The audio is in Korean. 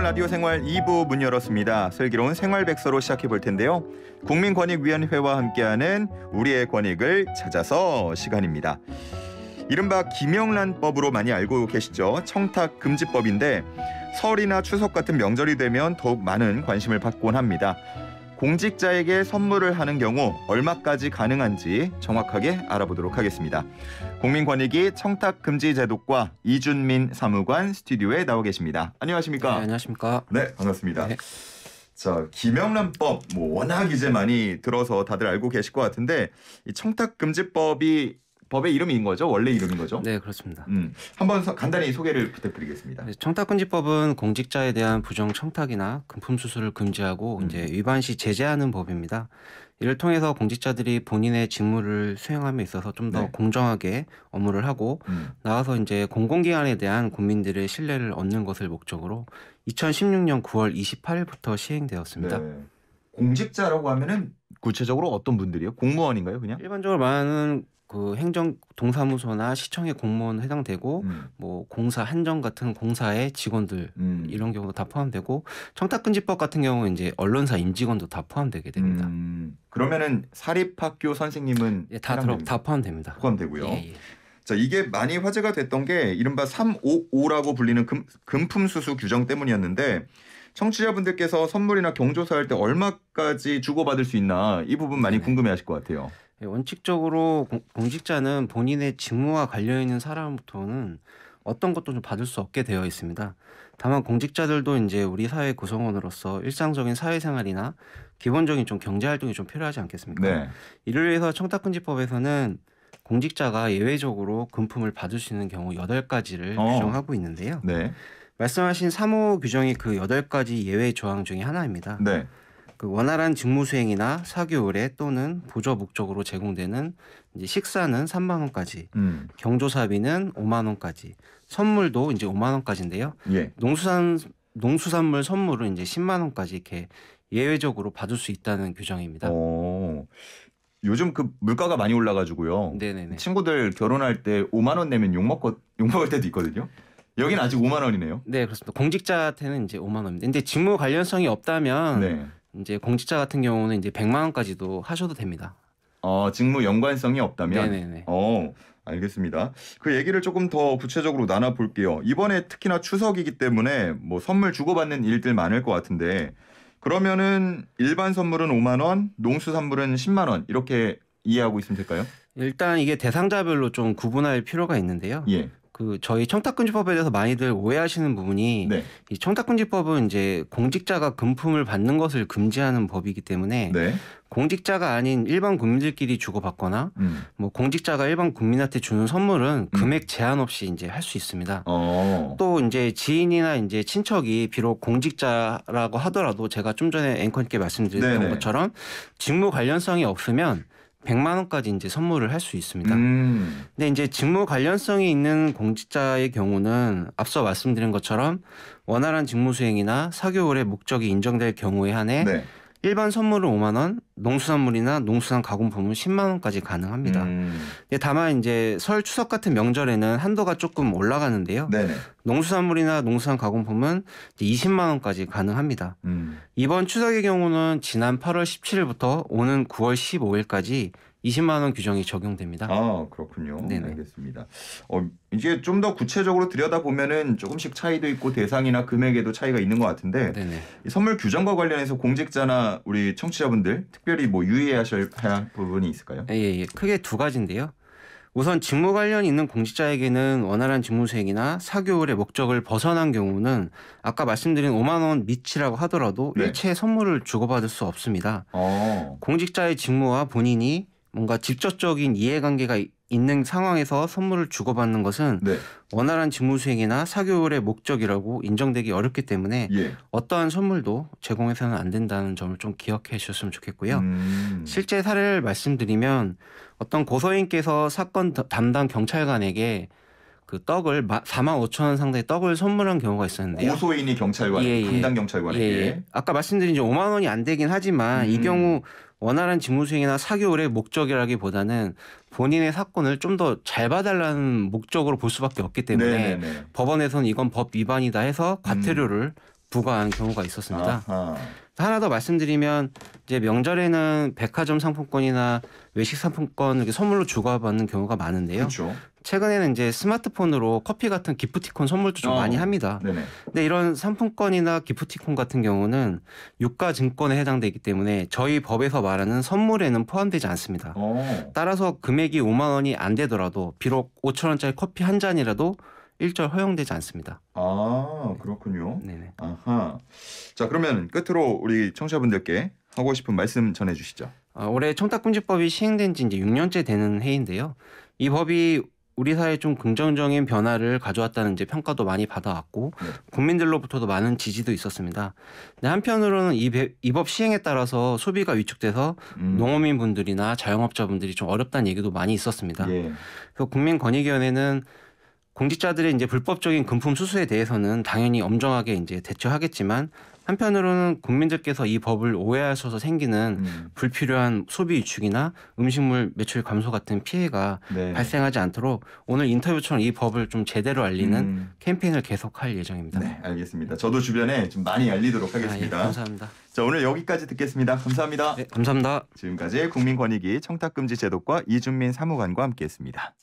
라디오 생활 2부 문 열었습니다. 슬기로운 생활백서로 시작해 볼 텐데요. 국민권익위원회와 함께하는 우리의 권익을 찾아서 시간입니다. 이른바 김영란법으로 많이 알고 계시죠? 청탁금지법인데 설이나 추석 같은 명절이 되면 더욱 많은 관심을 받곤 합니다. 공직자에게 선물을 하는 경우 얼마까지 가능한지 정확하게 알아보도록 하겠습니다. 국민권익위 청탁금지제도과 이준민 사무관 스튜디오에 나와 계십니다. 안녕하십니까? 네, 안녕하십니까? 네, 반갑습니다. 네. 자, 김영란법 워낙 이제 많이 들어서 다들 알고 계실 것 같은데 이 청탁금지법이 법의 이름인 거죠? 원래 이름인 거죠? 네, 그렇습니다. 한번 간단히 소개를 부탁드리겠습니다. 네, 청탁금지법은 공직자에 대한 부정 청탁이나 금품 수수를 금지하고 이제 위반 시 제재하는 법입니다. 이를 통해서 공직자들이 본인의 직무를 수행함에 있어서 좀 더 네. 공정하게 업무를 하고 나아서 이제 공공기관에 대한 국민들의 신뢰를 얻는 것을 목적으로 2016년 9월 28일부터 시행되었습니다. 네. 공직자라고 하면은 구체적으로 어떤 분들이요? 공무원인가요, 그냥? 일반적으로 말하는 그 행정 동사무소나 시청의 공무원 해당되고 뭐 공사 한정 같은 공사의 직원들 이런 경우도 다 포함되고 청탁금지법 같은 경우는 이제 언론사 임직원도 다 포함되게 됩니다. 그러면은 사립학교 선생님은 예, 다 포함됩니다. 포함되고요. 예. 자, 이게 많이 화제가 됐던 게 이른바 355라고 불리는 금품 수수 규정 때문이었는데 청취자분들께서 선물이나 경조사할 때 얼마까지 주고받을 수 있나 이 부분 많이 궁금해하실 것 같아요. 원칙적으로 공직자는 본인의 직무와 관련 있는 사람부터는 어떤 것도 좀 받을 수 없게 되어 있습니다. 다만 공직자들도 이제 우리 사회 구성원으로서 일상적인 사회생활이나 기본적인 좀 경제활동이 좀 필요하지 않겠습니까? 네. 이를 위해서 청탁금지법에서는 공직자가 예외적으로 금품을 받을 수 있는 경우 8가지를 규정하고 있는데요. 네. 말씀하신 3호 규정이 그 8가지 예외 조항 중에 하나입니다. 네. 그 원활한 직무 수행이나 사교 의뢰 또는 보조 목적으로 제공되는 이제 식사는 3만 원까지, 경조사비는 5만 원까지, 선물도 이제 5만 원까지인데요. 예. 농수산물 선물은 이제 10만 원까지 이렇게 예외적으로 받을 수 있다는 규정입니다. 요즘 그 물가가 많이 올라가지고요. 네네네. 친구들 결혼할 때 5만 원 내면 욕 먹을 때도 있거든요. 여기는 아직 5만 원이네요. 네, 그렇습니다. 공직자한테는 이제 5만 원입니다. 근데 직무 관련성이 없다면 네. 이제 공직자 같은 경우는 이제 100만 원까지도 하셔도 됩니다. 직무 연관성이 없다면. 네네네. 알겠습니다. 그 얘기를 조금 더 구체적으로 나눠 볼게요. 이번에 특히나 추석이기 때문에 뭐 선물 주고받는 일들 많을 것 같은데 그러면은 일반 선물은 5만 원, 농수산물은 10만 원 이렇게 이해하고 있으면 될까요? 일단 이게 대상자별로 좀 구분할 필요가 있는데요. 예. 그 저희 청탁금지법에 대해서 많이들 오해하시는 부분이 네. 이 청탁금지법은 이제 공직자가 금품을 받는 것을 금지하는 법이기 때문에 네. 공직자가 아닌 일반 국민들끼리 주고받거나 뭐 공직자가 일반 국민한테 주는 선물은 금액 제한 없이 이제 할 수 있습니다. 또 이제 지인이나 이제 친척이 비록 공직자라고 하더라도 제가 좀 전에 앵커님께 말씀드렸던 네네. 것처럼 직무 관련성이 없으면 100만 원까지 이제 선물을 할 수 있습니다. 근데 이제 직무 관련성이 있는 공직자의 경우는 앞서 말씀드린 것처럼 원활한 직무 수행이나 사교 의뢰 목적이 인정될 경우에 한해 네. 일반 선물은 5만 원, 농수산물이나 농수산 가공품은 10만 원까지 가능합니다. 근데 다만 이제 설 추석 같은 명절에는 한도가 조금 올라가는데요. 네네. 농수산물이나 농수산 가공품은 이제 20만 원까지 가능합니다. 이번 추석의 경우는 지난 8월 17일부터 오는 9월 15일까지 20만 원 규정이 적용됩니다. 그렇군요. 네네. 알겠습니다. 이제 좀 더 구체적으로 들여다보면은 조금씩 차이도 있고 대상이나 금액에도 차이가 있는 것 같은데 네네. 이 선물 규정과 관련해서 공직자나 우리 청취자분들 특별히 뭐 유의하셔야 할 부분이 있을까요? 예. 크게 2가지인데요. 우선 직무 관련 있는 공직자에게는 원활한 직무 수행이나 사교 의뢰 목적을 벗어난 경우는 아까 말씀드린 5만 원 미치라고 하더라도 네. 일체 선물을 주고받을 수 없습니다. 공직자의 직무와 본인이 뭔가 직접적인 이해관계가 있는 상황에서 선물을 주고받는 것은 네. 원활한 직무 수행이나 사교 의뢰 목적이라고 인정되기 어렵기 때문에 예. 어떠한 선물도 제공해서는 안 된다는 점을 좀 기억해 주셨으면 좋겠고요. 실제 사례를 말씀드리면 어떤 고소인께서 사건 담당 경찰관에게 그 떡을 4만 5천 원 상당의 떡을 선물한 경우가 있었는데요. 고소인이 경찰관, 담당 경찰관에게. 아까 말씀드린 이제 5만 원이 안 되긴 하지만 이 경우 원활한 직무 수행이나 사교 의뢰 목적이라기보다는 본인의 사건을 좀 더 잘 봐달라는 목적으로 볼 수밖에 없기 때문에 네네네. 법원에서는 이건 법 위반이다 해서 과태료를 부과한 경우가 있었습니다. 아하. 하나 더 말씀드리면 이제 명절에는 백화점 상품권이나 외식 상품권 이렇게 선물로 주고받는 경우가 많은데요. 그렇죠. 최근에는 이제 스마트폰으로 커피 같은 기프티콘 선물도 좀 많이 합니다. 네네. 근데 이런 상품권이나 기프티콘 같은 경우는 유가증권에 해당되기 때문에 저희 법에서 말하는 선물에는 포함되지 않습니다. 따라서 금액이 5만 원이 안 되더라도 비록 5천 원짜리 커피 한 잔이라도 일절 허용되지 않습니다. 아, 그렇군요. 네네. 아하. 자, 그러면 끝으로 우리 청취자분들께 하고 싶은 말씀 전해주시죠. 올해 청탁금지법이 시행된 지 이제 6년째 되는 해인데요. 이 법이 우리 사회에 좀 긍정적인 변화를 가져왔다는 이제 평가도 많이 받아왔고 네. 국민들로부터도 많은 지지도 있었습니다. 근데 한편으로는 이 법 시행에 따라서 소비가 위축돼서 농어민분들이나 자영업자분들이 좀 어렵다는 얘기도 많이 있었습니다. 예. 그래서 국민권익위원회는 공직자들의 이제 불법적인 금품 수수에 대해서는 당연히 엄정하게 이제 대처하겠지만 한편으로는 국민들께서 이 법을 오해하셔서 생기는 불필요한 소비 위축이나 음식물 매출 감소 같은 피해가 네. 발생하지 않도록 오늘 인터뷰처럼 이 법을 좀 제대로 알리는 캠페인을 계속할 예정입니다. 네, 알겠습니다. 저도 주변에 좀 많이 알리도록 하겠습니다. 예, 감사합니다. 자, 오늘 여기까지 듣겠습니다. 감사합니다. 네, 감사합니다. 지금까지 국민권익위 청탁금지 제도과 이준민 사무관과 함께했습니다.